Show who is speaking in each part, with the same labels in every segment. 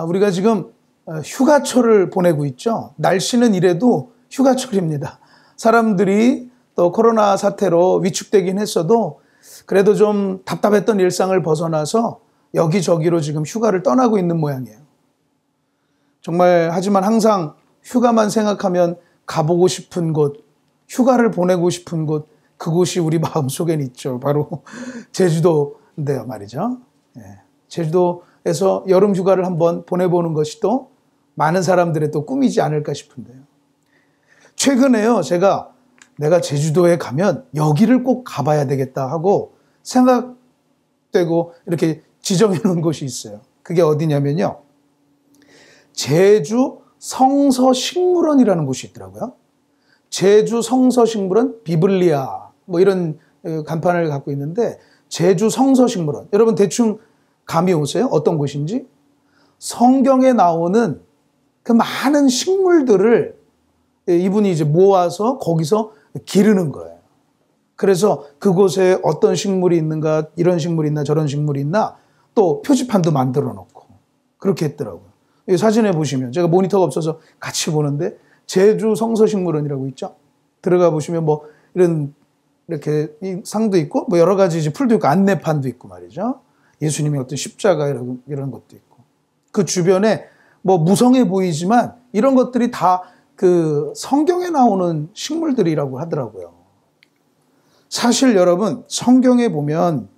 Speaker 1: 우리가 지금 휴가철을 보내고 있죠. 날씨는 이래도 휴가철입니다. 사람들이 또 코로나 사태로 위축되긴 했어도 그래도 좀 답답했던 일상을 벗어나서 여기저기로 지금 휴가를 떠나고 있는 모양이에요. 정말 하지만 항상 휴가만 생각하면 가보고 싶은 곳, 휴가를 보내고 싶은 곳, 그곳이 우리 마음속엔 있죠. 바로 제주도인데요 말이죠. 제주도에서 여름 휴가를 한번 보내보는 것이 또 많은 사람들의 또 꿈이지 않을까 싶은데요. 최근에요, 내가 제주도에 가면 여기를 꼭 가봐야 되겠다 하고 생각되고 이렇게 지정해 놓은 곳이 있어요. 그게 어디냐면요, 제주 성서식물원이라는 곳이 있더라고요. 제주 성서식물원 비블리아 뭐 이런 간판을 갖고 있는데, 제주 성서식물원, 여러분 대충 감이 오세요? 어떤 곳인지? 성경에 나오는 그 많은 식물들을 이분이 이제 모아서 거기서 기르는 거예요. 그래서 그곳에 어떤 식물이 있는가, 이런 식물이 있나 저런 식물이 있나, 또 표지판도 만들어 놓고 그렇게 했더라고요. 이 사진에 보시면, 제가 모니터가 없어서 같이 보는데 제주 성서식물원이라고 있죠. 들어가 보시면 뭐 이렇게 상도 있고 뭐 여러 가지 이제 풀도 있고 안내판도 있고 말이죠. 예수님의 어떤 십자가 이런 것도 있고, 그 주변에 뭐 무성해 보이지만 이런 것들이 다 그 성경에 나오는 식물들이라고 하더라고요. 사실 여러분, 성경에 보면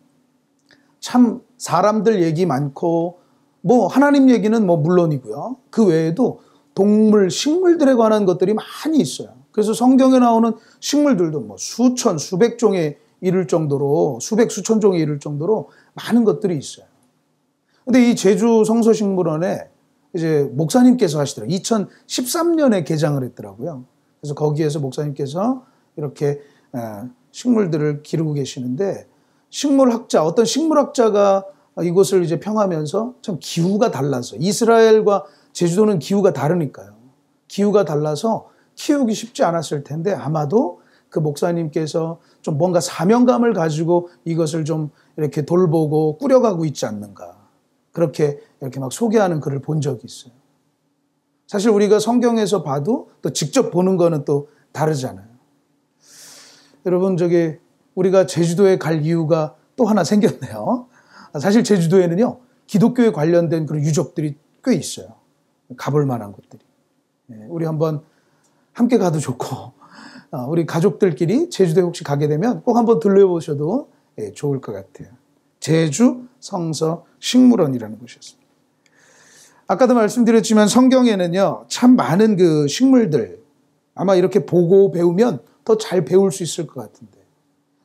Speaker 1: 참 사람들 얘기 많고 뭐 하나님 얘기는 뭐 물론이고요. 그 외에도 동물, 식물들에 관한 것들이 많이 있어요. 그래서 성경에 나오는 식물들도 뭐 수천, 수백 종에 이를 정도로, 수천 종에 이를 정도로 많은 것들이 있어요. 근데 이 제주 성서식물원에 이제 목사님께서 하시더라고요. 2013년에 개장을 했더라고요. 그래서 거기에서 목사님께서 이렇게 식물들을 기르고 계시는데, 어떤 식물학자가 이곳을 이제 평하면서 참 기후가 달라서, 이스라엘과 제주도는 기후가 다르니까요. 기후가 달라서 키우기 쉽지 않았을 텐데 아마도 그 목사님께서 좀 뭔가 사명감을 가지고 이것을 좀 이렇게 돌보고 꾸려가고 있지 않는가. 그렇게 이렇게 막 소개하는 글을 본 적이 있어요. 사실 우리가 성경에서 봐도 또 직접 보는 거는 또 다르잖아요. 여러분, 우리가 제주도에 갈 이유가 또 하나 생겼네요. 사실 제주도에는요, 기독교에 관련된 그런 유적들이 꽤 있어요. 가볼 만한 곳들이. 우리 한번 함께 가도 좋고, 우리 가족들끼리 제주도에 혹시 가게 되면 꼭 한번 들려보셔도 좋을 것 같아요. 제주 성서식물원이라는 곳이었습니다. 아까도 말씀드렸지만 성경에는요, 참 많은 그 식물들, 아마 이렇게 보고 배우면 더 잘 배울 수 있을 것 같은데,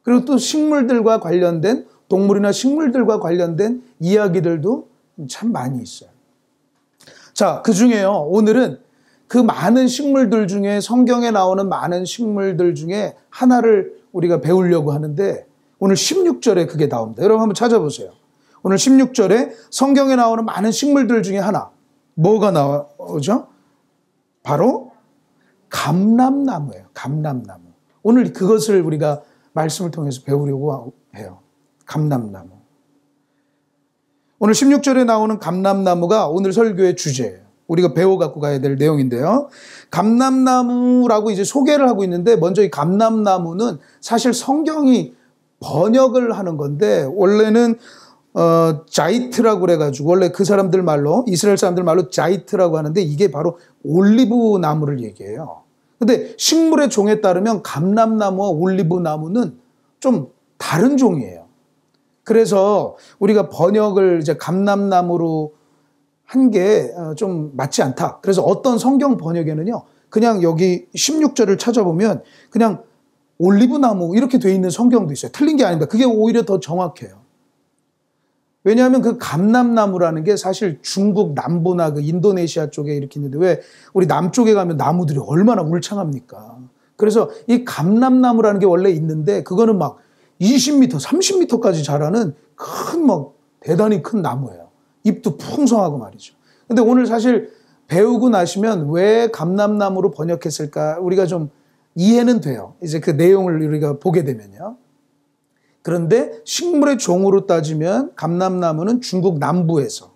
Speaker 1: 그리고 또 식물들과 관련된, 동물이나 식물들과 관련된 이야기들도 참 많이 있어요. 자, 그 중에요, 오늘은 그 많은 식물들 중에, 성경에 나오는 많은 식물들 중에 하나를 우리가 배우려고 하는데, 오늘 16절에 그게 나옵니다. 여러분 한번 찾아보세요. 오늘 16절에 성경에 나오는 많은 식물들 중에 하나, 뭐가 나오죠? 바로 감람나무예요. 감람나무. 오늘 그것을 우리가 말씀을 통해서 배우려고 해요. 감람나무. 오늘 16절에 나오는 감람나무가 오늘 설교의 주제예요. 우리가 배워갖고 가야 될 내용인데요. 감람나무라고 이제 소개를 하고 있는데, 먼저 이 감람나무는 사실 성경이 번역을 하는 건데, 원래는 자이트라고 그래가지고, 원래 그 사람들 말로, 이스라엘 사람들 말로 자이트라고 하는데, 이게 바로 올리브 나무를 얘기해요. 근데 식물의 종에 따르면 감람나무와 올리브 나무는 좀 다른 종이에요. 그래서 우리가 번역을 이제 감람나무로 한 게 좀 맞지 않다. 그래서 어떤 성경 번역에는요, 그냥 여기 16절을 찾아보면 그냥 올리브나무 이렇게 돼 있는 성경도 있어요. 틀린 게 아닙니다. 그게 오히려 더 정확해요. 왜냐하면 그 감람나무라는 게 사실 중국 남부나 그 인도네시아 쪽에 이렇게 있는데, 왜 우리 남쪽에 가면 나무들이 얼마나 울창합니까? 그래서 이 감람나무라는 게 원래 있는데, 그거는 막 20m, 30m까지 자라는 큰, 막 대단히 큰 나무예요. 잎도 풍성하고 말이죠. 근데 오늘 사실 배우고 나시면 왜 감람나무로 번역했을까? 우리가 좀 이해는 돼요. 이제 그 내용을 우리가 보게 되면요. 그런데 식물의 종으로 따지면 감람나무는 중국 남부에서,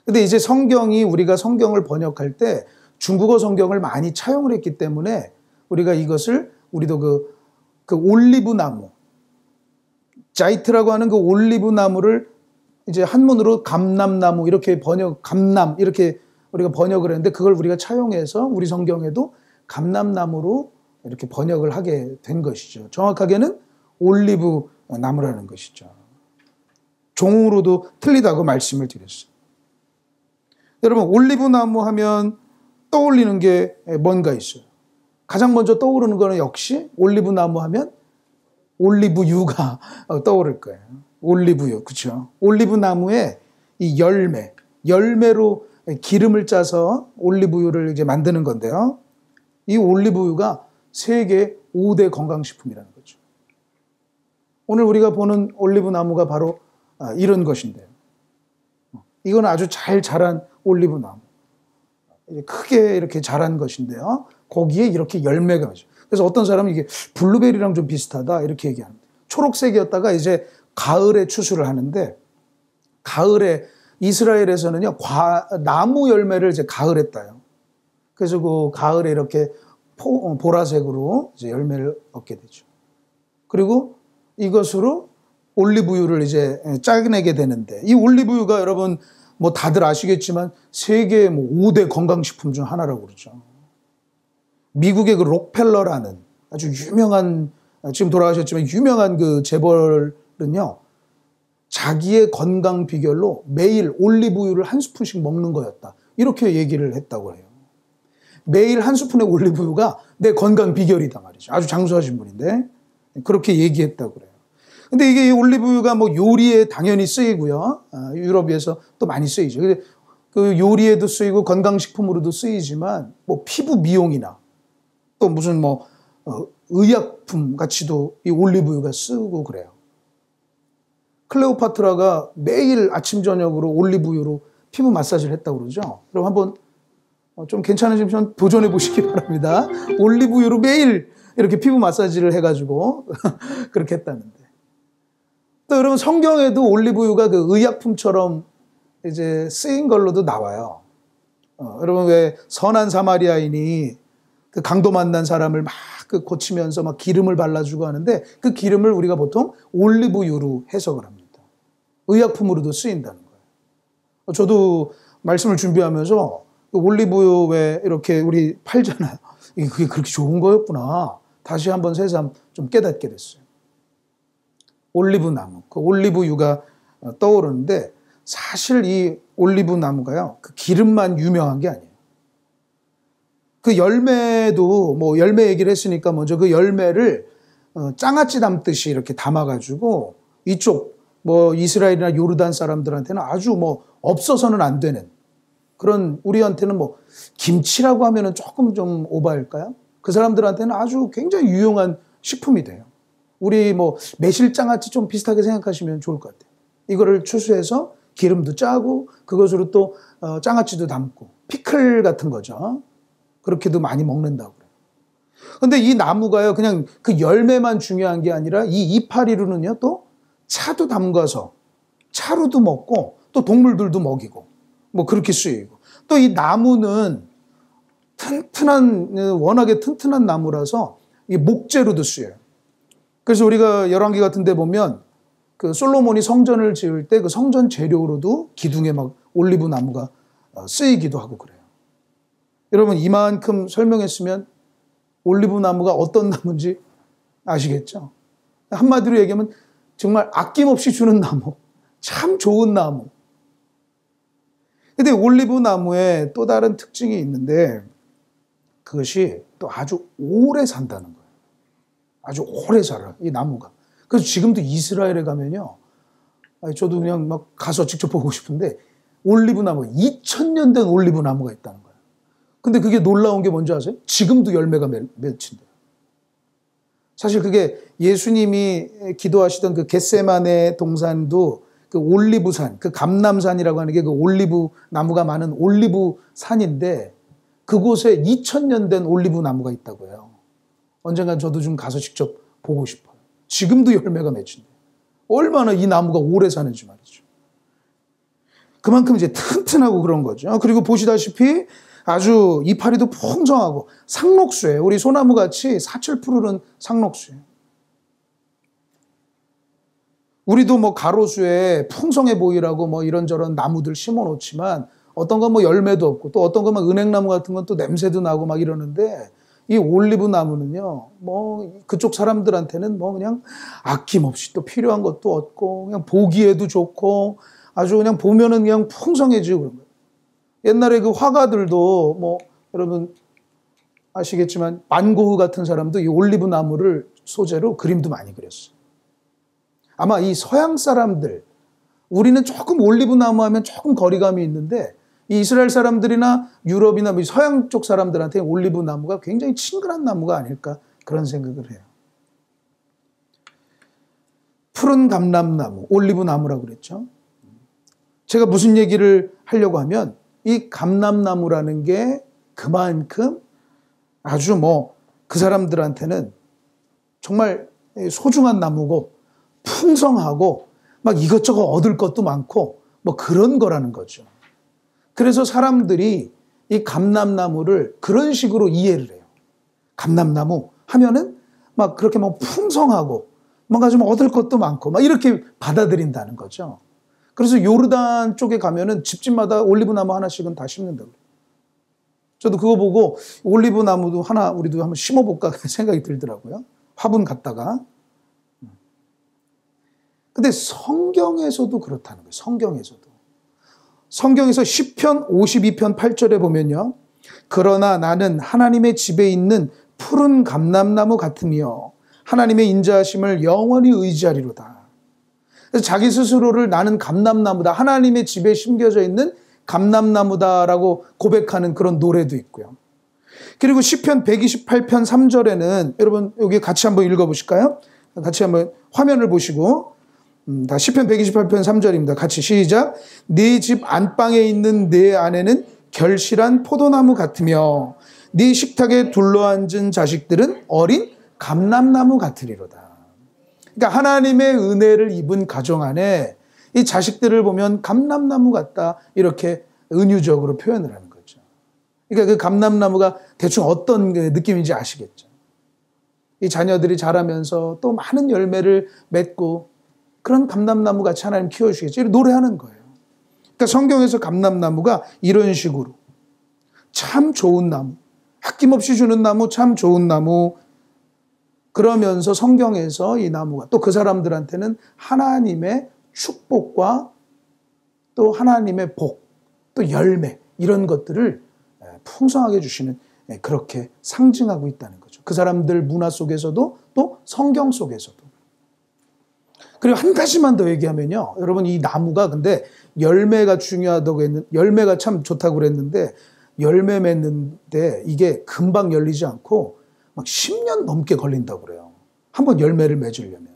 Speaker 1: 근데 이제 성경이 우리가 성경을 번역할 때 중국어 성경을 많이 차용을 했기 때문에 우리가 이것을 우리도 그 올리브 나무, 자이트라고 하는 그 올리브 나무를 이제 한문으로 감람나무 이렇게 감람 이렇게 우리가 번역을 했는데 그걸 우리가 차용해서 우리 성경에도 감람나무로 이렇게 번역을 하게 된 것이죠. 정확하게는 올리브 나무라는 것이죠. 종으로도 틀리다고 말씀을 드렸어요. 여러분, 올리브 나무 하면 떠올리는 게 뭔가 있어요. 가장 먼저 떠오르는 거는 역시 올리브 나무 하면 올리브유가 떠오를 거예요. 올리브유, 그렇죠? 올리브 나무의 이 열매로 기름을 짜서 올리브유를 이제 만드는 건데요. 이 올리브유가 세계 5대 건강식품이라는 거죠. 오늘 우리가 보는 올리브 나무가 바로 이런 것인데요. 이건 아주 잘 자란 올리브 나무. 크게 이렇게 자란 것인데요. 거기에 이렇게 열매가 있어요. 그래서 어떤 사람은 이게 블루베리랑 좀 비슷하다 이렇게 얘기합니다. 초록색이었다가 이제 가을에 추수를 하는데 가을에 이스라엘에서는요 나무 열매를 이제 가을에 따요. 그래서 그 가을에 이렇게 보라색으로 이제 열매를 얻게 되죠. 그리고 이것으로 올리브유를 이제 짜내게 되는데 이 올리브유가 여러분 뭐 다들 아시겠지만 세계 뭐 5대 건강식품 중 하나라고 그러죠. 미국의 그 록펠러라는 아주 유명한 지금 돌아가셨지만 유명한 그 재벌은요 자기의 건강 비결로 매일 올리브유를 한 스푼씩 먹는 거였다. 이렇게 얘기를 했다고 해요. 매일 한 스푼의 올리브유가 내 건강 비결이다 말이죠. 아주 장수하신 분인데 그렇게 얘기했다고 그래요. 근데 이게 올리브유가 뭐 요리에 당연히 쓰이고요. 유럽에서 또 많이 쓰이죠. 근데 그 요리에도 쓰이고 건강식품으로도 쓰이지만 뭐 피부 미용이나 또 무슨 뭐 의약품 같이도 이 올리브유가 쓰고 그래요. 클레오파트라가 매일 아침 저녁으로 올리브유로 피부 마사지를 했다고 그러죠. 그럼 한번 좀 괜찮으시면 도전해 보시기 바랍니다. 올리브유로 매일 이렇게 피부 마사지를 해가지고 그렇게 했다는데. 또 여러분 성경에도 올리브유가 그 의약품처럼 이제 쓰인 걸로도 나와요. 여러분 왜 선한 사마리아인이 그 강도 만난 사람을 막 그 고치면서 막 기름을 발라주고 하는데 그 기름을 우리가 보통 올리브유로 해석을 합니다. 의약품으로도 쓰인다는 거예요. 저도 말씀을 준비하면서 올리브유 왜 이렇게 우리 팔잖아요. 그게 그렇게 좋은 거였구나. 다시 한번 새삼 좀 깨닫게 됐어요. 올리브 나무, 그 올리브유가 떠오르는데 사실 이 올리브 나무가요, 그 기름만 유명한 게 아니에요. 그 열매도 뭐 열매 얘기를 했으니까 먼저 그 열매를 장아찌 담듯이 이렇게 담아가지고 이쪽 뭐 이스라엘이나 요르단 사람들한테는 아주 뭐 없어서는 안 되는 그런 우리한테는 뭐 김치라고 하면은 조금 좀 오바일까요? 그 사람들한테는 아주 굉장히 유용한 식품이 돼요. 우리 뭐 매실장아찌 좀 비슷하게 생각하시면 좋을 것 같아요. 이거를 추수해서 기름도 짜고 그것으로 또 장아찌도 담고 피클 같은 거죠. 그렇게도 많이 먹는다고 그래요. 근데 이 나무가요 그냥 그 열매만 중요한 게 아니라 이 이파리로는요 또 차도 담가서 차로도 먹고 또 동물들도 먹이고 뭐 그렇게 쓰이고 또 이 나무는 워낙에 튼튼한 나무라서 이게 목재로도 쓰여요. 그래서 우리가 열왕기 같은 데 보면 그 솔로몬이 성전을 지을 때 그 성전 재료로도 기둥에 막 올리브 나무가 쓰이기도 하고 그래요. 여러분 이만큼 설명했으면 올리브 나무가 어떤 나무인지 아시겠죠? 한마디로 얘기하면 정말 아낌없이 주는 나무, 참 좋은 나무. 근데 올리브 나무에 또 다른 특징이 있는데 그것이 또 아주 오래 산다는 거예요. 아주 오래 살아요, 이 나무가. 그래서 지금도 이스라엘에 가면요. 저도 그냥 막 가서 직접 보고 싶은데 올리브 나무, 2000년 된 올리브 나무가 있다는 거예요. 근데 그게 놀라운 게 뭔지 아세요? 지금도 열매가 맺힌대요. 사실 그게 예수님이 기도하시던 그 겟세마네 동산도 그 올리브산, 그 감람산이라고 하는 게 그 올리브 나무가 많은 올리브 산인데 그곳에 2000년 된 올리브 나무가 있다고 해요. 언젠간 저도 좀 가서 직접 보고 싶어요. 지금도 열매가 맺힌대요. 얼마나 이 나무가 오래 사는지 말이죠. 그만큼 이제 튼튼하고 그런 거죠. 그리고 보시다시피 아주 이파리도 풍성하고 상록수예요. 우리 소나무 같이 사철 푸르른 상록수예요. 우리도 뭐 가로수에 풍성해 보이라고 뭐 이런저런 나무들 심어 놓지만 어떤 건 뭐 열매도 없고 또 어떤 건 막 은행나무 같은 건 또 냄새도 나고 막 이러는데 이 올리브 나무는요, 뭐 그쪽 사람들한테는 뭐 그냥 아낌없이 또 필요한 것도 얻고 그냥 보기에도 좋고 아주 그냥 보면은 그냥 풍성해지고 그런 거예요. 옛날에 그 화가들도 뭐 여러분 아시겠지만 반고흐 같은 사람도 이 올리브 나무를 소재로 그림도 많이 그렸어요. 아마 이 서양 사람들, 우리는 조금 올리브 나무 하면 조금 거리감이 있는데 이 이스라엘 사람들이나 유럽이나 서양 쪽 사람들한테 올리브 나무가 굉장히 친근한 나무가 아닐까 그런 생각을 해요. 푸른 감람나무, 올리브 나무라고 그랬죠. 제가 무슨 얘기를 하려고 하면 이 감람나무라는 게 그만큼 아주 뭐 그 사람들한테는 정말 소중한 나무고 풍성하고 막 이것저것 얻을 것도 많고 뭐 그런 거라는 거죠. 그래서 사람들이 이 감람나무를 그런 식으로 이해를 해요. 감람나무 하면은 막 그렇게 막 풍성하고 뭔가 좀 얻을 것도 많고 막 이렇게 받아들인다는 거죠. 그래서 요르단 쪽에 가면은 집집마다 올리브 나무 하나씩은 다 심는다고. 저도 그거 보고 올리브 나무도 하나 우리도 한번 심어볼까 생각이 들더라고요. 화분 갖다가. 근데 성경에서도 그렇다는 거예요. 성경에서 시편 52편 8절에 보면요. 그러나 나는 하나님의 집에 있는 푸른 감람나무 같으며 하나님의 인자하심을 영원히 의지하리로다. 그래서 자기 스스로를 나는 감람나무다. 하나님의 집에 심겨져 있는 감람나무다라고 고백하는 그런 노래도 있고요. 그리고 시편 128편 3절에는 여러분 여기 같이 한번 읽어보실까요? 같이 한번 화면을 보시고 다 시편 128편 3절입니다. 같이 시작. 네 집 안방에 있는 내 아내는 결실한 포도나무 같으며 네 식탁에 둘러앉은 자식들은 어린 감람나무 같으리로다. 그러니까 하나님의 은혜를 입은 가정 안에 이 자식들을 보면 감람나무 같다 이렇게 은유적으로 표현을 하는 거죠. 그러니까 그 감람나무가 대충 어떤 느낌인지 아시겠죠. 이 자녀들이 자라면서 또 많은 열매를 맺고 그런 감람나무 같이 하나님 키워주시겠죠. 이렇게 노래하는 거예요. 그러니까 성경에서 감람나무가 이런 식으로 참 좋은 나무, 아낌없이 주는 나무, 참 좋은 나무. 그러면서 성경에서 이 나무가 또 그 사람들한테는 하나님의 축복과 또 하나님의 복, 또 열매 이런 것들을 풍성하게 주시는 그렇게 상징하고 있다는 거죠. 그 사람들 문화 속에서도 또 성경 속에서도. 그리고 한 가지만 더 얘기하면요. 여러분 이 나무가 근데 열매가 중요하다고 했는데 열매가 참 좋다고 그랬는데 열매 맺는데 이게 금방 열리지 않고 막 10년 넘게 걸린다고 그래요. 한번 열매를 맺으려면.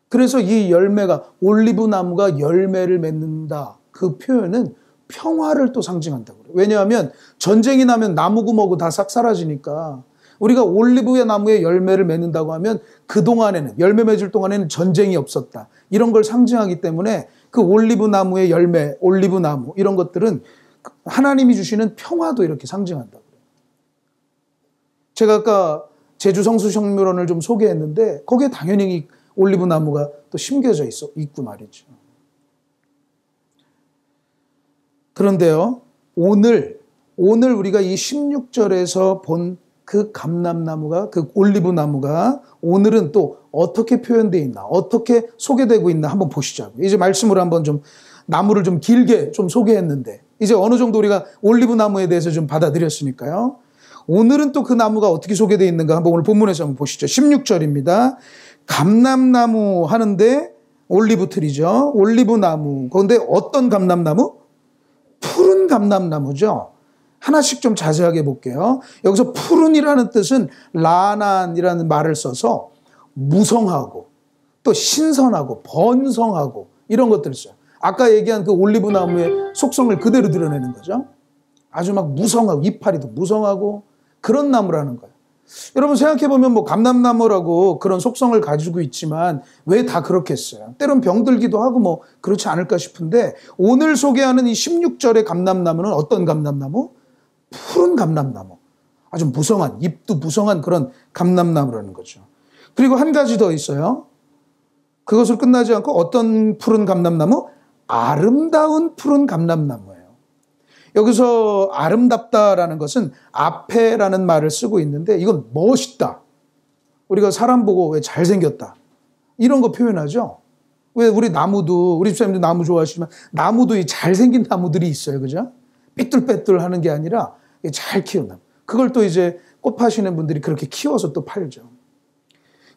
Speaker 1: 그래서 이 열매가 올리브 나무가 열매를 맺는다. 그 표현은 평화를 또 상징한다고 그래요. 왜냐하면 전쟁이 나면 나무고 뭐고 다 싹 사라지니까 우리가 올리브의 나무에 열매를 맺는다고 하면 그동안에는 열매 맺을 동안에는 전쟁이 없었다. 이런 걸 상징하기 때문에 그 올리브 나무의 열매, 올리브 나무 이런 것들은 하나님이 주시는 평화도 이렇게 상징한다고 그래요. 제가 아까 제주 성수식물원을 좀 소개했는데 거기에 당연히 올리브 나무가 또 심겨져 있고 말이죠. 그런데요, 오늘 우리가 이 16절에서 본 그 감람나무가, 그 올리브 나무가 오늘은 또 어떻게 표현되어 있나, 어떻게 소개되고 있나 한번 보시죠. 이제 말씀으로 한번 좀 나무를 좀 길게 좀 소개했는데 이제 어느 정도 우리가 올리브 나무에 대해서 좀 받아들였으니까요. 오늘은 또 그 나무가 어떻게 소개되어 있는가 한번 오늘 본문에서 한번 보시죠. 16절입니다. 감람나무 하는데 올리브 트리죠. 올리브 나무. 그런데 어떤 감람나무? 푸른 감람나무죠. 하나씩 좀 자세하게 볼게요. 여기서 푸른이라는 뜻은 라난이라는 말을 써서 무성하고 또 신선하고 번성하고 이런 것들을 써요. 아까 얘기한 그 올리브 나무의 속성을 그대로 드러내는 거죠. 아주 막 무성하고 이파리도 무성하고 그런 나무라는 거예요. 여러분 생각해보면 뭐 감람나무라고 그런 속성을 가지고 있지만 왜 다 그렇겠어요? 때론 병들기도 하고 뭐 그렇지 않을까 싶은데 오늘 소개하는 이 16절의 감람나무는 어떤 감람나무? 푸른 감람나무. 아주 무성한, 잎도 무성한 그런 감람나무라는 거죠. 그리고 한 가지 더 있어요. 그것을 끝나지 않고 어떤 푸른 감람나무? 아름다운 푸른 감람나무예요. 여기서 아름답다라는 것은 앞에라는 말을 쓰고 있는데 이건 멋있다. 우리가 사람 보고 왜 잘생겼다. 이런 거 표현하죠. 왜 우리 나무도, 우리 집사님도 나무 좋아하시지만 나무도 이 잘생긴 나무들이 있어요. 그죠? 삐뚤빼뚤 하는 게 아니라 잘 키운 나무. 그걸 또 이제 꽃 파시는 분들이 그렇게 키워서 또 팔죠.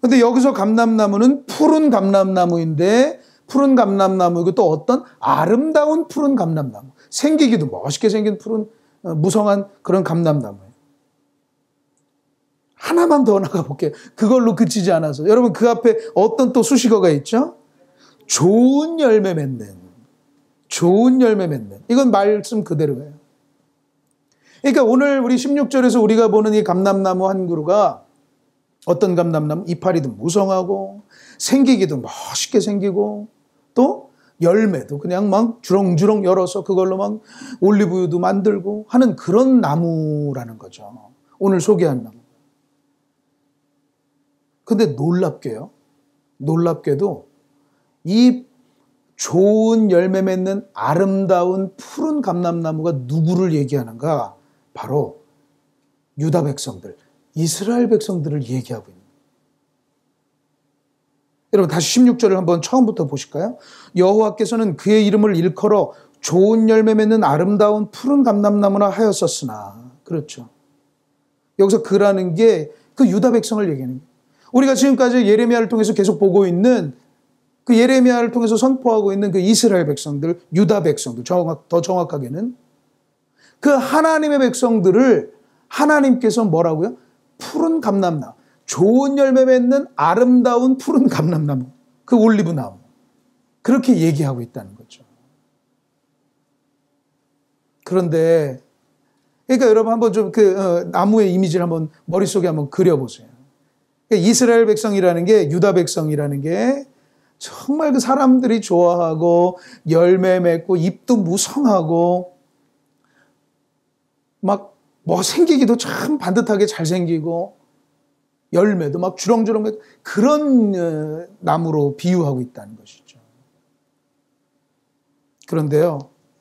Speaker 1: 근데 여기서 감람나무는 푸른 감람나무인데 푸른 감람나무이고 또 어떤 아름다운 푸른 감람나무. 생기기도 멋있게 생긴 푸른 무성한 그런 감람나무예요. 하나만 더 나가볼게요. 그걸로 그치지 않아서. 여러분 그 앞에 어떤 또 수식어가 있죠? 좋은 열매 맺는. 좋은 열매 맺는. 이건 말씀 그대로예요. 그러니까 오늘 우리 16절에서 우리가 보는 이 감람나무 한 그루가 어떤 감람나무? 이파리도 무성하고 생기기도 멋있게 생기고 또 열매도 그냥 막 주렁주렁 열어서 그걸로 막 올리브유도 만들고 하는 그런 나무라는 거죠. 오늘 소개한 나무. 근데 놀랍게도 이 좋은 열매 맺는 아름다운 푸른 감람나무가 누구를 얘기하는가? 바로 유다 백성들, 이스라엘 백성들을 얘기하고 있는 거예요. 여러분 다시 16절을 한번 처음부터 보실까요? 여호와께서는 그의 이름을 일컬어 좋은 열매 맺는 아름다운 푸른 감람나무라 하였었으나. 그렇죠. 여기서 그라는 게 그 유다 백성을 얘기하는 거예요. 우리가 지금까지 예레미야를 통해서 계속 보고 있는 그 예레미야를 통해서 선포하고 있는 그 이스라엘 백성들, 유다 백성들, 더 정확하게는 그 하나님의 백성들을 하나님께서 뭐라고요? 푸른 감람나무, 좋은 열매 맺는 아름다운 푸른 감람나무, 그 올리브나무, 그렇게 얘기하고 있다는 거죠. 그런데 그러니까 여러분 한번 좀 그 나무의 이미지를 한번 머릿속에 한번 그려보세요. 그러니까 이스라엘 백성이라는 게, 유다 백성이라는 게 정말 그 사람들이 좋아하고 열매 맺고 잎도 무성하고 막 뭐 생기기도 참 반듯하게 잘 생기고 열매도 막 주렁주렁 맺고 그런 나무로 비유하고 있다는 것이죠. 그런데요,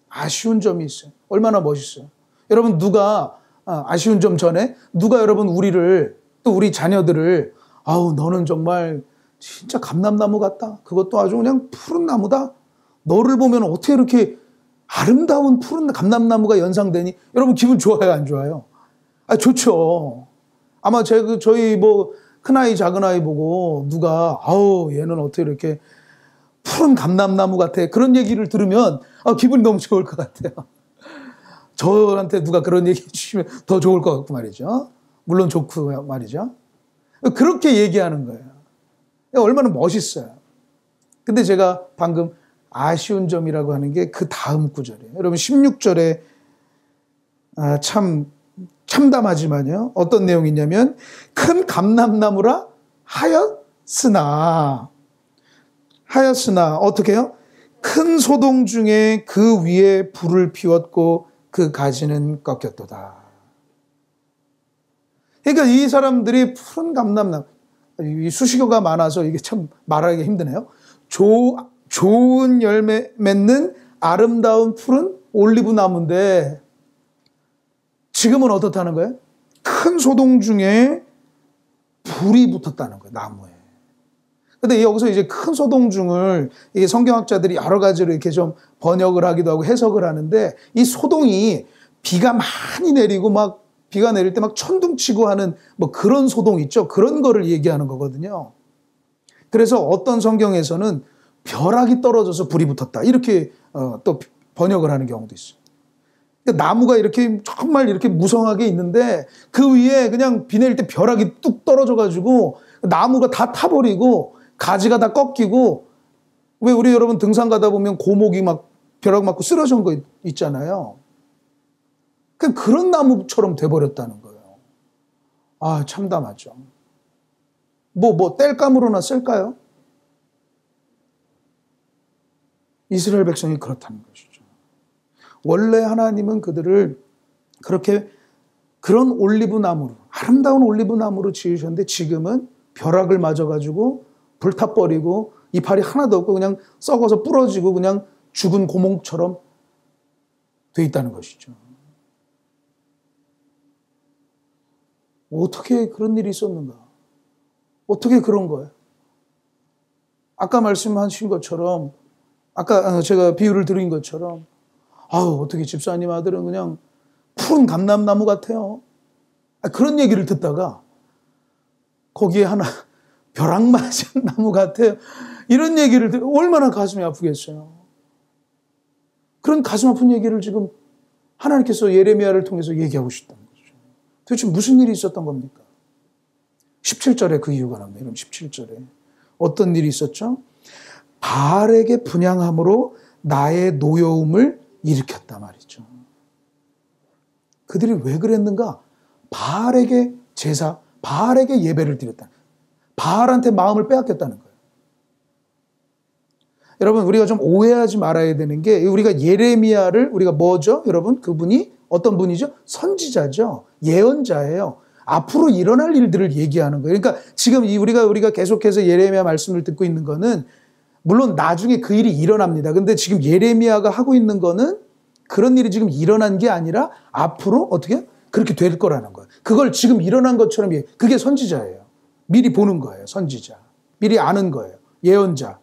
Speaker 1: 아쉬운 점이 있어요. 얼마나 멋있어요. 여러분 누가 아쉬운 점 전에 누가 여러분 우리를 또 우리 자녀들을 아우 너는 정말 진짜 감람나무 같다. 그것도 아주 그냥 푸른 나무다. 너를 보면 어떻게 이렇게 아름다운 푸른 감람나무가 연상되니? 여러분 기분 좋아요, 안 좋아요? 아, 좋죠. 아마 저희 뭐 큰아이 작은아이 보고 누가 아우 얘는 어떻게 이렇게 푸른 감람나무 같아. 그런 얘기를 들으면 기분이 너무 좋을 것 같아요. 저한테 누가 그런 얘기 해주시면 더 좋을 것 같고 말이죠. 물론 좋고 말이죠. 그렇게 얘기하는 거예요. 얼마나 멋있어요. 근데 제가 방금 아쉬운 점이라고 하는 게 그 다음 구절이에요. 여러분 16절에 참 참담하지만요. 어떤 내용이 있냐면 큰 감람나무라 하였으나 어떻게 해요? 큰 소동 중에 그 위에 불을 피웠고 그 가지는 꺾였도다. 그러니까 이 사람들이 푸른 감람나무, 이 수식어가 많아서 이게 참 말하기 힘드네요. 좋은 열매 맺는 아름다운 푸른 올리브 나무인데 지금은 어떻다는 거예요? 큰 소동 중에 불이 붙었다는 거예요, 나무에. 근데 여기서 이제 큰 소동중을 이게 성경학자들이 여러 가지로 이렇게 좀 번역을 하기도 하고 해석을 하는데 이 소동이 비가 많이 내리고 막 비가 내릴 때 막 천둥치고 하는 뭐 그런 소동 있죠. 그런 거를 얘기하는 거거든요. 그래서 어떤 성경에서는 벼락이 떨어져서 불이 붙었다. 이렇게 또 번역을 하는 경우도 있어요. 그러니까 나무가 이렇게 정말 이렇게 무성하게 있는데 그 위에 그냥 비 내릴 때 벼락이 뚝 떨어져가지고 나무가 다 타버리고 가지가 다 꺾이고 왜 우리 여러분 등산 가다 보면 고목이 막 벼락 맞고 쓰러진 거 있잖아요. 그런 나무처럼 돼버렸다는 거예요. 아, 참담하죠. 땔감으로나 쓸까요? 이스라엘 백성이 그렇다는 것이죠. 원래 하나님은 그들을 그렇게 그런 올리브나무로, 아름다운 올리브나무로 지으셨는데 지금은 벼락을 맞아가지고 불타버리고 이파리 하나도 없고 그냥 썩어서 부러지고 그냥 죽은 고목처럼 돼 있다는 것이죠. 어떻게 그런 일이 있었는가? 어떻게 그런 거예요? 아까 말씀하신 것처럼, 아까 제가 비유를 드린 것처럼, 어떻게 집사님 아들은 그냥 푸른 감람나무 같아요. 그런 얘기를 듣다가 거기에 하나 벼락 맞은 나무 같아요. 이런 얘기를 얼마나 가슴이 아프겠어요. 그런 가슴 아픈 얘기를 지금 하나님께서 예레미야를 통해서 얘기하고 싶다는 거죠. 도대체 무슨 일이 있었던 겁니까? 17절에 그 이유가 나옵니다. 여러분 17절에 어떤 일이 있었죠? 바알에게 분향함으로 나의 노여움을 일으켰단 말이죠. 그들이 왜 그랬는가? 바알에게 제사, 바알에게 예배를 드렸다. 바알한테 마음을 빼앗겼다는 거예요. 여러분 우리가 좀 오해하지 말아야 되는 게 우리가 예레미야를 우리가 뭐죠? 여러분 그분이 어떤 분이죠? 선지자죠. 예언자예요. 앞으로 일어날 일들을 얘기하는 거예요. 그러니까 지금 우리가 계속해서 예레미야 말씀을 듣고 있는 거는 물론 나중에 그 일이 일어납니다. 근데 지금 예레미야가 하고 있는 거는 그런 일이 지금 일어난 게 아니라 앞으로 어떻게 그렇게 될 거라는 거예요. 그걸 지금 일어난 것처럼 그게 선지자예요. 미리 보는 거예요. 선지자. 미리 아는 거예요. 예언자.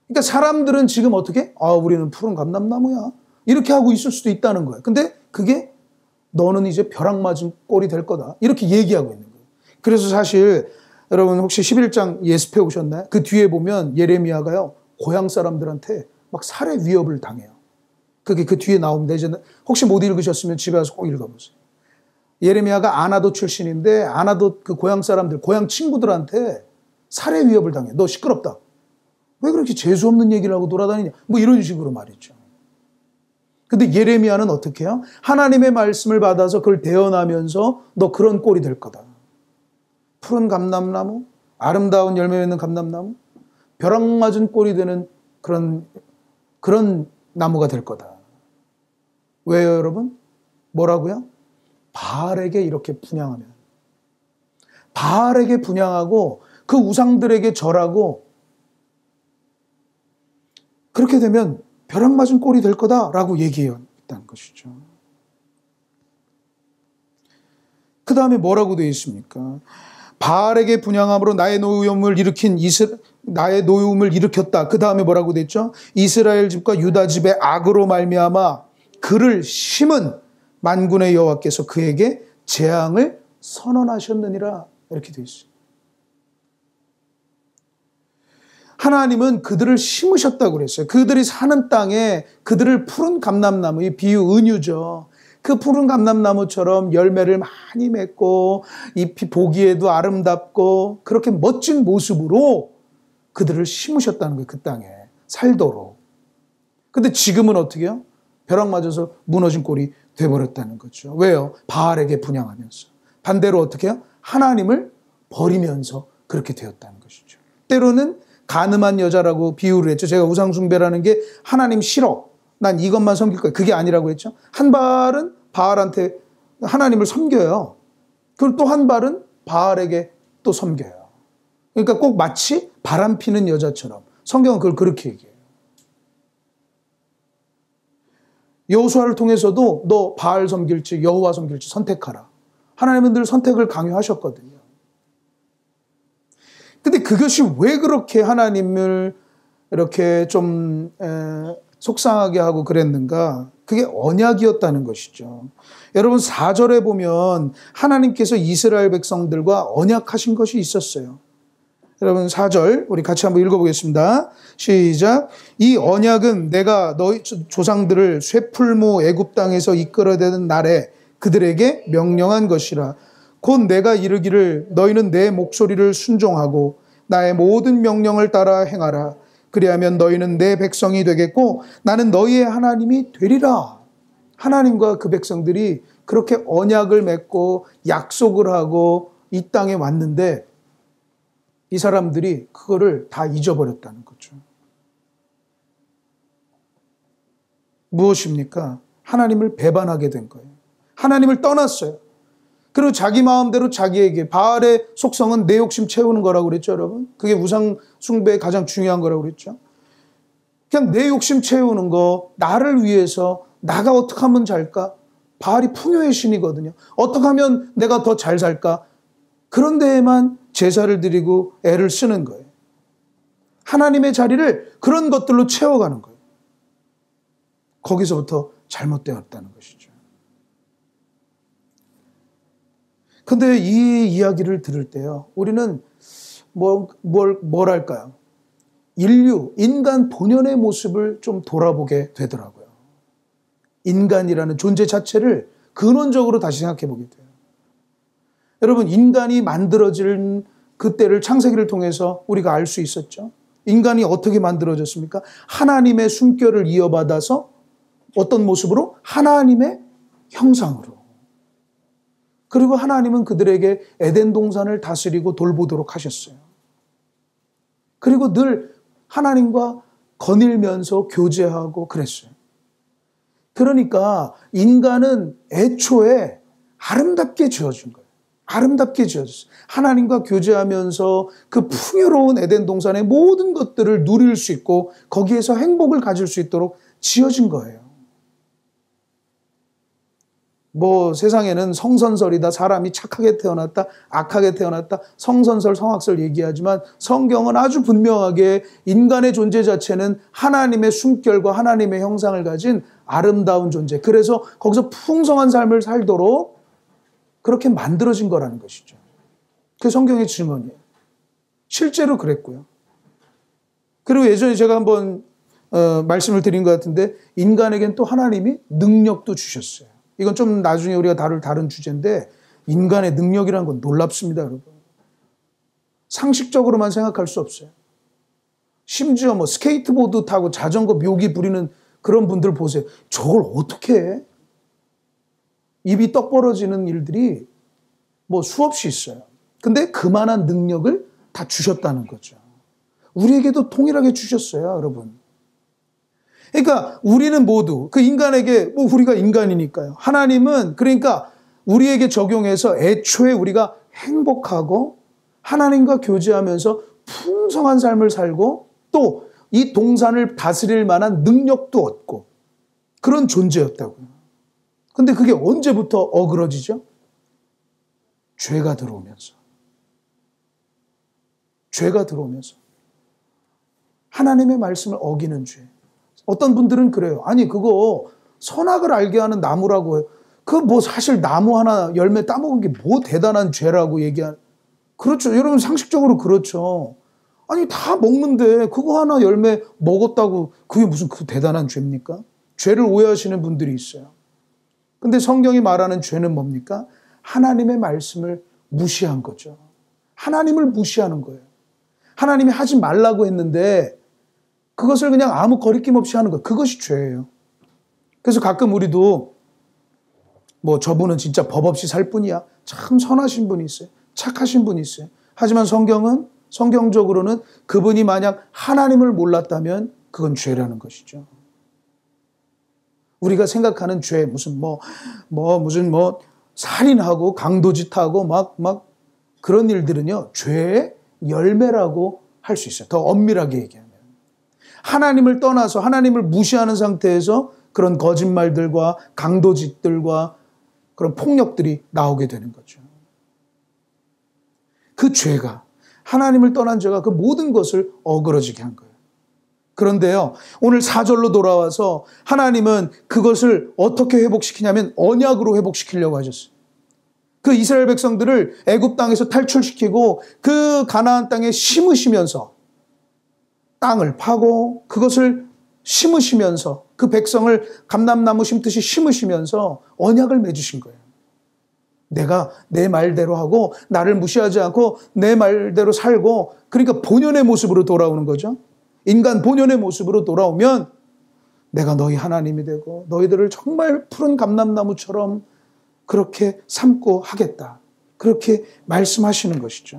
Speaker 1: 그러니까 사람들은 지금 어떻게? 우리는 푸른 감람나무야. 이렇게 하고 있을 수도 있다는 거예요. 근데 그게 너는 이제 벼락 맞은 꼴이 될 거다. 이렇게 얘기하고 있는 거예요. 그래서 사실 여러분 혹시 11장 예습해 오셨나요? 그 뒤에 보면 예레미야가요. 고향 사람들한테 막 살해 위협을 당해요. 그게 그 뒤에 나옵니다. 이제 혹시 못 읽으셨으면 집에 가서 꼭 읽어보세요. 예레미야가 아나도 출신인데 아나도 그 고향 사람들, 고향 친구들한테 살해 위협을 당해. 너 시끄럽다. 왜 그렇게 재수없는 얘기를 하고 돌아다니냐. 이런 식으로 말이죠. 근데 예레미야는 어떻게 해요? 하나님의 말씀을 받아서 그걸 대언하면서 너 그런 꼴이 될 거다. 푸른 감람나무, 아름다운 열매 맺는 감람나무, 벼락 맞은 꼴이 되는 그런 나무가 될 거다. 왜요, 여러분? 뭐라고요? 바알에게 이렇게 분향하면. 바알에게 분향하고 그 우상들에게 절하고 그렇게 되면 벼락 맞은 꼴이 될 거다라고 얘기했다는 것이죠. 그 다음에 뭐라고 되어 있습니까? 바알에게 분향함으로 나의 노여움을 일으켰다. 그 다음에 뭐라고 됐죠? 이스라엘 집과 유다 집의 악으로 말미암아 그를 심은 만군의 여호와께서 그에게 재앙을 선언하셨느니라. 이렇게 되어 있어요. 하나님은 그들을 심으셨다고 그랬어요. 그들이 사는 땅에 그들을 푸른 감람나무, 이 비유 은유죠. 그 푸른 감람나무처럼 열매를 많이 맺고 잎이 보기에도 아름답고 그렇게 멋진 모습으로 그들을 심으셨다는 거예요. 그 땅에 살도록. 근데 지금은 어떻게 해요? 벼락 맞아서 무너진 꼴이 돼버렸다는 거죠. 왜요? 바알에게 분향하면서. 반대로 어떻게 해요? 하나님을 버리면서 그렇게 되었다는 것이죠. 때로는 간음한 여자라고 비유를 했죠. 제가 우상숭배라는 게 하나님 싫어. 난 이것만 섬길 거야. 그게 아니라고 했죠. 한 발은 바알한테 하나님을 섬겨요. 그리고 또 한 발은 바알에게 또 섬겨요. 그러니까 꼭 마치 바람 피는 여자처럼 성경은 그걸 그렇게 얘기해요. 여호수아를 통해서도 너 바알 섬길지 여호와 섬길지 선택하라. 하나님은 늘 선택을 강요하셨거든요. 근데 그것이 왜 그렇게 하나님을 이렇게 좀 속상하게 하고 그랬는가? 그게 언약이었다는 것이죠. 여러분 4절에 보면 하나님께서 이스라엘 백성들과 언약하신 것이 있었어요. 여러분 4절 우리 같이 한번 읽어보겠습니다. 시작. 이 언약은 내가 너희 조상들을 쇠풀무 애굽 땅에서 이끌어내는 날에 그들에게 명령한 것이라. 곧 내가 이르기를 너희는 내 목소리를 순종하고 나의 모든 명령을 따라 행하라. 그리하면 너희는 내 백성이 되겠고 나는 너희의 하나님이 되리라. 하나님과 그 백성들이 그렇게 언약을 맺고 약속을 하고 이 땅에 왔는데 이 사람들이 그거를 다 잊어버렸다는 거죠. 무엇입니까? 하나님을 배반하게 된 거예요. 하나님을 떠났어요. 그리고 자기 마음대로 자기에게, 바알의 속성은 내 욕심 채우는 거라고 그랬죠, 여러분? 그게 우상 숭배의 가장 중요한 거라고 그랬죠. 그냥 내 욕심 채우는 거, 나를 위해서 나가 어떻게 하면 잘까? 바알이 풍요의 신이거든요. 어떻게 하면 내가 더 잘 살까? 그런 데에만 제사를 드리고 애를 쓰는 거예요. 하나님의 자리를 그런 것들로 채워가는 거예요. 거기서부터 잘못되었다는 것이죠. 근데 이 이야기를 들을 때요, 우리는 뭐랄까요? 인간 본연의 모습을 좀 돌아보게 되더라고요. 인간이라는 존재 자체를 근원적으로 다시 생각해 보게 돼요. 여러분, 인간이 만들어진 그때를 창세기를 통해서 우리가 알 수 있었죠. 인간이 어떻게 만들어졌습니까? 하나님의 숨결을 이어받아서 어떤 모습으로? 하나님의 형상으로. 그리고 하나님은 그들에게 에덴 동산을 다스리고 돌보도록 하셨어요. 그리고 늘 하나님과 거닐면서 교제하고 그랬어요. 그러니까 인간은 애초에 아름답게 지어진 거예요. 아름답게 지어졌어요. 하나님과 교제하면서 그 풍요로운 에덴 동산의 모든 것들을 누릴 수 있고 거기에서 행복을 가질 수 있도록 지어진 거예요. 세상에는 성선설이다, 사람이 착하게 태어났다, 악하게 태어났다, 성선설, 성악설 얘기하지만 성경은 아주 분명하게 인간의 존재 자체는 하나님의 숨결과 하나님의 형상을 가진 아름다운 존재. 그래서 거기서 풍성한 삶을 살도록 그렇게 만들어진 거라는 것이죠. 그게 성경의 증언이에요. 실제로 그랬고요. 그리고 예전에 제가 한번 말씀을 드린 것 같은데 인간에겐 또 하나님이 능력도 주셨어요. 이건 좀 나중에 우리가 다른 주제인데 인간의 능력이라는 건 놀랍습니다, 여러분. 상식적으로만 생각할 수 없어요. 심지어 스케이트보드 타고 자전거 묘기 부리는 그런 분들 보세요. 저걸 어떻게 해? 입이 떡 벌어지는 일들이 수없이 있어요. 근데 그만한 능력을 다 주셨다는 거죠. 우리에게도 동일하게 주셨어요, 여러분. 그러니까 우리는 모두 그 인간에게 우리가 인간이니까요. 하나님은 그러니까 우리에게 적용해서 애초에 우리가 행복하고 하나님과 교제하면서 풍성한 삶을 살고 또 이 동산을 다스릴 만한 능력도 얻고 그런 존재였다고요. 근데 그게 언제부터 어그러지죠? 죄가 들어오면서. 죄가 들어오면서. 하나님의 말씀을 어기는 죄. 어떤 분들은 그래요. 아니, 그거 선악을 알게 하는 나무라고 해요. 사실 나무 하나 열매 따먹은 게 대단한 죄라고 얘기하는. 그렇죠. 여러분, 상식적으로 그렇죠. 아니, 다 먹는데 그거 하나 열매 먹었다고 그게 무슨 대단한 죄입니까? 죄를 오해하시는 분들이 있어요. 근데 성경이 말하는 죄는 뭡니까? 하나님의 말씀을 무시한 거죠. 하나님을 무시하는 거예요. 하나님이 하지 말라고 했는데 그것을 그냥 아무 거리낌 없이 하는 거예요. 그것이 죄예요. 그래서 가끔 우리도 저분은 진짜 법 없이 살 뿐이야. 참 선하신 분이 있어요. 착하신 분이 있어요. 하지만 성경적으로는 그분이 만약 하나님을 몰랐다면 그건 죄라는 것이죠. 우리가 생각하는 죄, 무슨 살인하고 강도짓하고 그런 일들은요, 죄의 열매라고 할 수 있어요. 더 엄밀하게 얘기하면. 하나님을 떠나서 하나님을 무시하는 상태에서 그런 거짓말들과 강도짓들과 그런 폭력들이 나오게 되는 거죠. 그 죄가, 하나님을 떠난 죄가 그 모든 것을 어그러지게 한 거예요. 그런데요, 오늘 4절로 돌아와서 하나님은 그것을 어떻게 회복시키냐면 언약으로 회복시키려고 하셨어요. 그 이스라엘 백성들을 애굽 땅에서 탈출시키고 그 가나안 땅에 심으시면서 땅을 파고 그것을 심으시면서 그 백성을 감람나무 심듯이 심으시면서 언약을 맺으신 거예요. 내가 내 말대로 하고 나를 무시하지 않고 내 말대로 살고, 그러니까 본연의 모습으로 돌아오는 거죠. 인간 본연의 모습으로 돌아오면 내가 너희 하나님이 되고 너희들을 정말 푸른 감람나무처럼 그렇게 삼고 하겠다. 그렇게 말씀하시는 것이죠.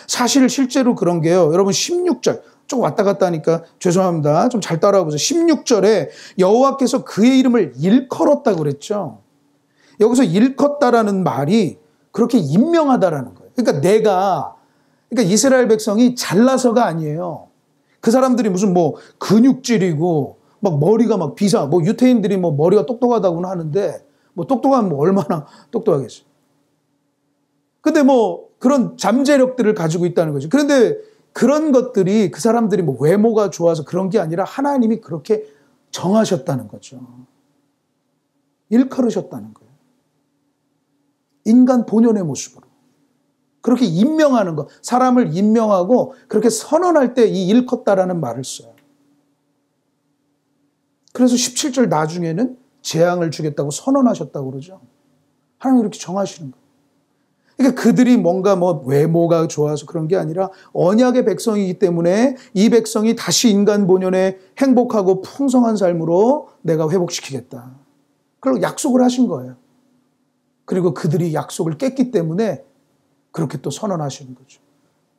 Speaker 1: 사실 실제로 그런 게요. 여러분 16절 좀 왔다 갔다 하니까 죄송합니다. 좀 잘 따라와 보세요. 16절에 여호와께서 그의 이름을 일컬었다고 그랬죠. 여기서 일컫다라는 말이 그렇게 임명하다라는 거예요. 그러니까 이스라엘 백성이 잘나서가 아니에요. 그 사람들이 무슨 뭐 근육질이고 막 머리가 막 뭐 유태인들이 뭐 머리가 똑똑하다고는 하는데 뭐 똑똑하면 뭐 얼마나 똑똑하겠어요. 근데 뭐 그런 잠재력들을 가지고 있다는 거죠. 그런데 그런 것들이 그 사람들이 뭐 외모가 좋아서 그런 게 아니라 하나님이 그렇게 정하셨다는 거죠. 일컬으셨다는 거예요. 인간 본연의 모습으로. 그렇게 임명하는 것, 사람을 임명하고 그렇게 선언할 때 이 일컫다라는 말을 써요. 그래서 17절 나중에는 재앙을 주겠다고 선언하셨다고 그러죠. 하나님이 이렇게 정하시는 거예요. 그러니까 그들이 뭔가 뭐 외모가 좋아서 그런 게 아니라 언약의 백성이기 때문에 이 백성이 다시 인간 본연의 행복하고 풍성한 삶으로 내가 회복시키겠다. 그리고 약속을 하신 거예요. 그리고 그들이 약속을 깼기 때문에 그렇게 또 선언하시는 거죠.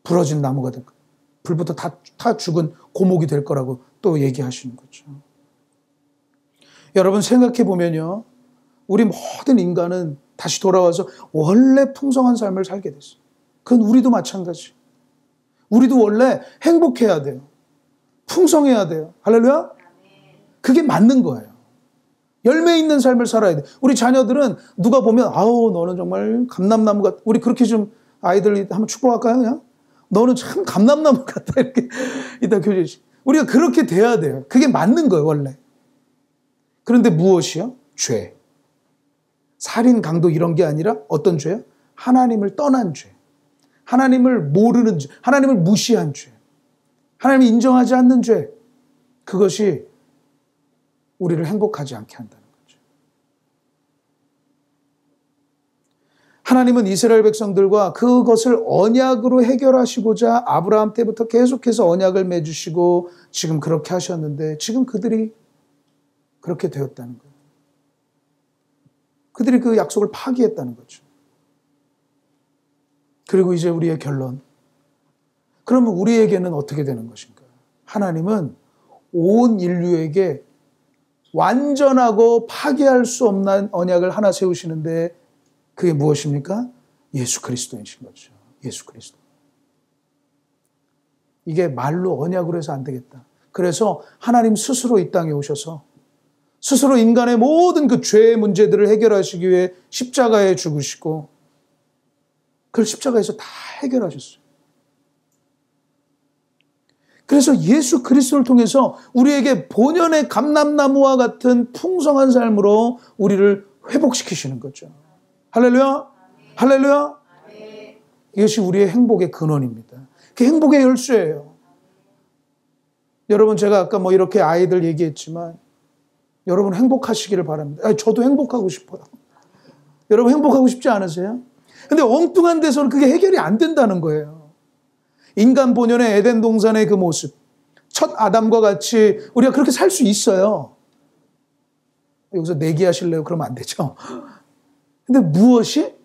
Speaker 1: 부러진 나무가 될 거예요. 불부터 다 죽은 고목이 될 거라고 또 얘기하시는 거죠. 여러분 생각해 보면요. 우리 모든 인간은 다시 돌아와서 원래 풍성한 삶을 살게 됐어요. 그건 우리도 마찬가지. 우리도 원래 행복해야 돼요. 풍성해야 돼요. 할렐루야? 그게 맞는 거예요. 열매 있는 삶을 살아야 돼. 우리 자녀들은 누가 보면 아우 너는 정말 감람나무 같다. 우리 그렇게 좀 아이들 한번 축복할까요? 그냥 너는 참 감람나무 같다. 이렇게 이따 교제 우리가 그렇게 돼야 돼요. 그게 맞는 거예요 원래. 그런데 무엇이요? 죄. 살인, 강도 이런 게 아니라 어떤 죄요? 하나님을 떠난 죄. 하나님을 모르는 죄. 하나님을 무시한 죄. 하나님이 인정하지 않는 죄. 그것이 우리를 행복하지 않게 한다는 거죠. 하나님은 이스라엘 백성들과 그것을 언약으로 해결하시고자 아브라함 때부터 계속해서 언약을 맺으시고 지금 그렇게 하셨는데 지금 그들이 그렇게 되었다는 거예요. 그들이 그 약속을 파기했다는 거죠. 그리고 이제 우리의 결론. 그러면 우리에게는 어떻게 되는 것인가? 하나님은 온 인류에게 완전하고 파괴할 수 없는 언약을 하나 세우시는데 그게 무엇입니까? 예수 그리스도이신 거죠. 예수 그리스도. 이게 말로 언약으로 해서 안 되겠다. 그래서 하나님 스스로 이 땅에 오셔서 스스로 인간의 모든 그 죄의 문제들을 해결하시기 위해 십자가에 죽으시고 그걸 십자가에서 다 해결하셨어요. 그래서 예수 그리스도를 통해서 우리에게 본연의 감람나무와 같은 풍성한 삶으로 우리를 회복시키시는 거죠. 할렐루야? 할렐루야? 이것이 우리의 행복의 근원입니다. 그게 행복의 열쇠예요. 여러분 제가 아까 뭐 이렇게 아이들 얘기했지만 여러분 행복하시기를 바랍니다. 저도 행복하고 싶어요. 여러분 행복하고 싶지 않으세요? 근데 엉뚱한 데서는 그게 해결이 안 된다는 거예요. 인간 본연의 에덴 동산의 그 모습, 첫 아담과 같이 우리가 그렇게 살 수 있어요. 여기서 내기하실래요? 그러면 안 되죠. 근데 무엇이?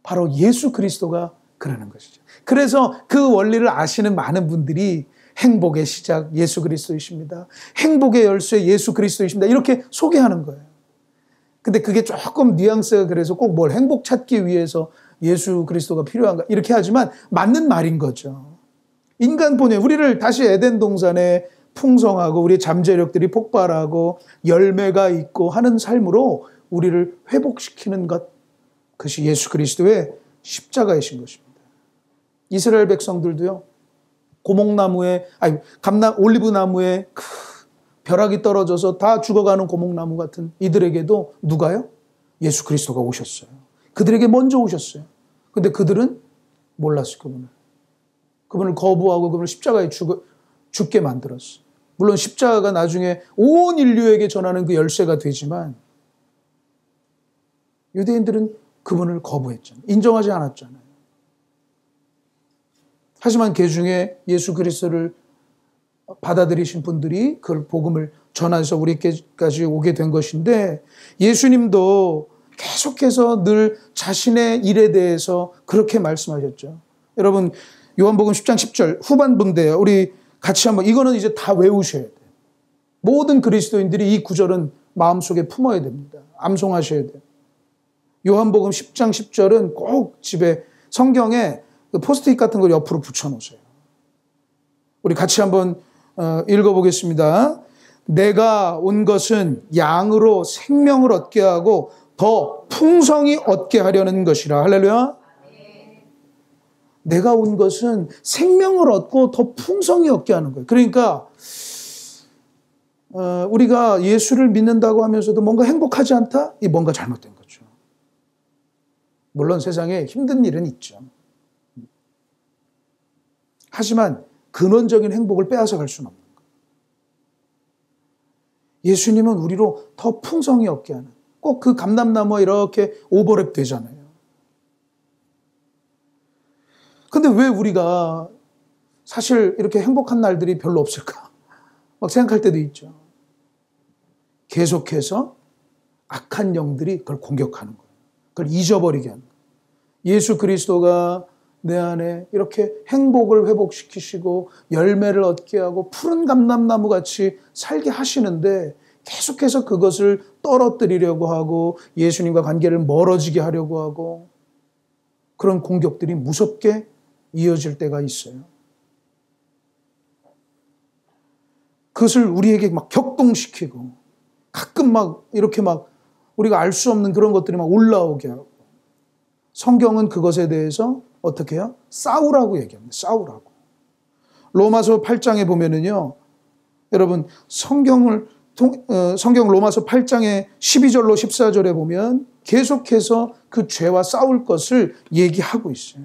Speaker 1: 바로 예수 그리스도가 그러는 것이죠. 그래서 그 원리를 아시는 많은 분들이 행복의 시작 예수 그리스도이십니다. 행복의 열쇠 예수 그리스도이십니다. 이렇게 소개하는 거예요. 근데 그게 조금 뉘앙스가 그래서 꼭 뭘 행복 찾기 위해서 예수 그리스도가 필요한가 이렇게 하지만 맞는 말인 거죠. 인간 본연 우리를 다시 에덴 동산에 풍성하고 우리의 잠재력들이 폭발하고 열매가 있고 하는 삶으로 우리를 회복시키는 것 그것이 예수 그리스도의 십자가이신 것입니다. 이스라엘 백성들도요. 올리브나무에 벼락이 떨어져서 다 죽어가는 고목나무 같은 이들에게도 누가요? 예수 그리스도가 오셨어요. 그들에게 먼저 오셨어요. 근데 그들은 몰랐어요. 그분을 거부하고 그분을 십자가에 죽게 만들었어요. 물론 십자가가 나중에 온 인류에게 전하는 그 열쇠가 되지만 유대인들은 그분을 거부했잖아요. 인정하지 않았잖아요. 하지만 그 중에 예수 그리스도를 받아들이신 분들이 그걸 복음을 전해서 우리께까지 오게 된 것인데 예수님도 계속해서 늘 자신의 일에 대해서 그렇게 말씀하셨죠. 여러분, 요한복음 10장 10절 후반부인데요. 우리 같이 한번, 이거는 이제 다 외우셔야 돼요. 모든 그리스도인들이 이 구절은 마음속에 품어야 됩니다. 암송하셔야 돼요. 요한복음 10장 10절은 꼭 집에 성경에 포스트잇 같은 걸 옆으로 붙여놓으세요. 우리 같이 한번 읽어보겠습니다. 내가 온 것은 양으로 생명을 얻게 하고 더 풍성히 얻게 하려는 것이라. 할렐루야. 내가 온 것은 생명을 얻고 더 풍성히 얻게 하는 거예요. 그러니까 우리가 예수를 믿는다고 하면서도 뭔가 행복하지 않다? 이 뭔가 잘못된 거죠. 물론 세상에 힘든 일은 있죠. 하지만 근원적인 행복을 빼앗아 갈 수는 없는 거예요. 예수님은 우리로 더 풍성히 얻게 하는, 꼭 그 감람나무와 이렇게 오버랩 되잖아요. 근데 왜 우리가 사실 이렇게 행복한 날들이 별로 없을까? 막 생각할 때도 있죠. 계속해서 악한 영들이 그걸 공격하는 거예요. 그걸 잊어버리게 하는 거예요. 예수 그리스도가 내 안에 이렇게 행복을 회복시키시고 열매를 얻게 하고 푸른 감람나무 같이 살게 하시는데 계속해서 그것을 떨어뜨리려고 하고 예수님과 관계를 멀어지게 하려고 하고 그런 공격들이 무섭게 이어질 때가 있어요. 그것을 우리에게 막 격동시키고 가끔 막 이렇게 막 우리가 알 수 없는 그런 것들이 막 올라오게 하고 성경은 그것에 대해서 어떻게 해요? 싸우라고 얘기합니다. 싸우라고. 로마서 8장에 보면은요. 여러분 성경 로마서 8장의 12절로 14절에 보면 계속해서 그 죄와 싸울 것을 얘기하고 있어요.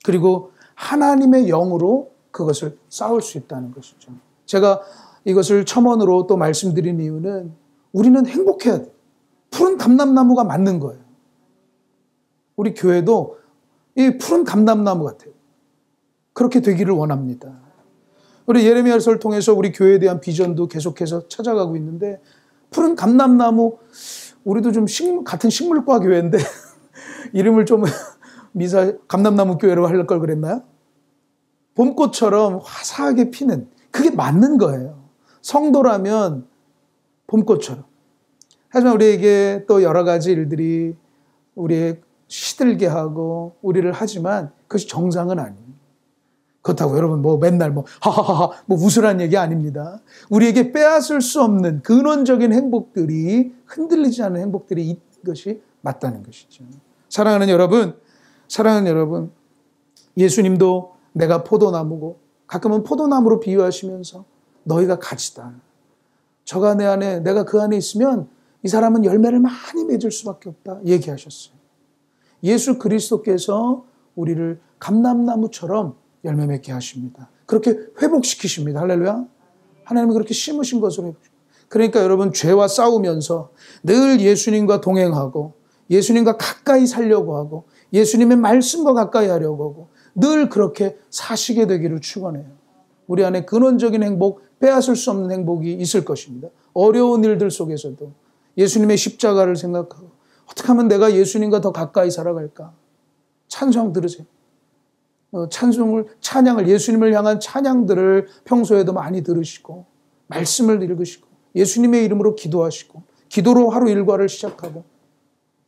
Speaker 1: 그리고 하나님의 영으로 그것을 싸울 수 있다는 것이죠. 제가 이것을 첨언으로 또 말씀드린 이유는 우리는 행복해야 돼요. 푸른 감람나무가 맞는 거예요. 우리 교회도 이 푸른 감람나무 같아요. 그렇게 되기를 원합니다. 우리 예레미야서를 통해서 우리 교회에 대한 비전도 계속해서 찾아가고 있는데 푸른 감람나무, 우리도 좀 같은 식물과 교회인데 이름을 좀 감람나무 교회로 할 걸 그랬나요? 봄꽃처럼 화사하게 피는, 그게 맞는 거예요. 성도라면 봄꽃처럼. 하지만 우리에게 또 여러 가지 일들이 우리의 시들게 하고 우리를 하지만 그것이 정상은 아니에요. 그렇다고 여러분 맨날 하하하하 웃으란 얘기 아닙니다. 우리에게 빼앗을 수 없는 근원적인 행복들이, 흔들리지 않는 행복들이 있는 것이 맞다는 것이죠. 사랑하는 여러분, 예수님도 내가 포도나무고, 가끔은 포도나무로 비유하시면서 너희가 가지다. 저가 내 안에, 내가 그 안에 있으면 이 사람은 열매를 많이 맺을 수밖에 없다 얘기하셨어요. 예수 그리스도께서 우리를 감람나무처럼 열매 맺게 하십니다. 그렇게 회복시키십니다. 할렐루야. 하나님이 그렇게 심으신 것으로 회복시킵니다. 그러니까 여러분, 죄와 싸우면서 늘 예수님과 동행하고 예수님과 가까이 살려고 하고 예수님의 말씀과 가까이 하려고 하고 늘 그렇게 사시게 되기를 축원해요. 우리 안에 근원적인 행복, 빼앗을 수 없는 행복이 있을 것입니다. 어려운 일들 속에서도 예수님의 십자가를 생각하고 어떻게 하면 내가 예수님과 더 가까이 살아갈까? 찬송 들으세요. 찬양을, 예수님을 향한 찬양들을 평소에도 많이 들으시고 말씀을 읽으시고 예수님의 이름으로 기도하시고 기도로 하루 일과를 시작하고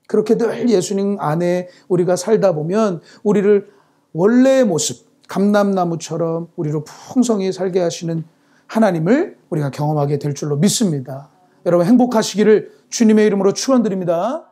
Speaker 1: 그렇게 늘 예수님 안에 우리가 살다 보면 우리를 원래의 모습, 감람나무처럼 우리로 풍성히 살게 하시는 하나님을 우리가 경험하게 될 줄로 믿습니다. 여러분 행복하시기를 주님의 이름으로 축원드립니다.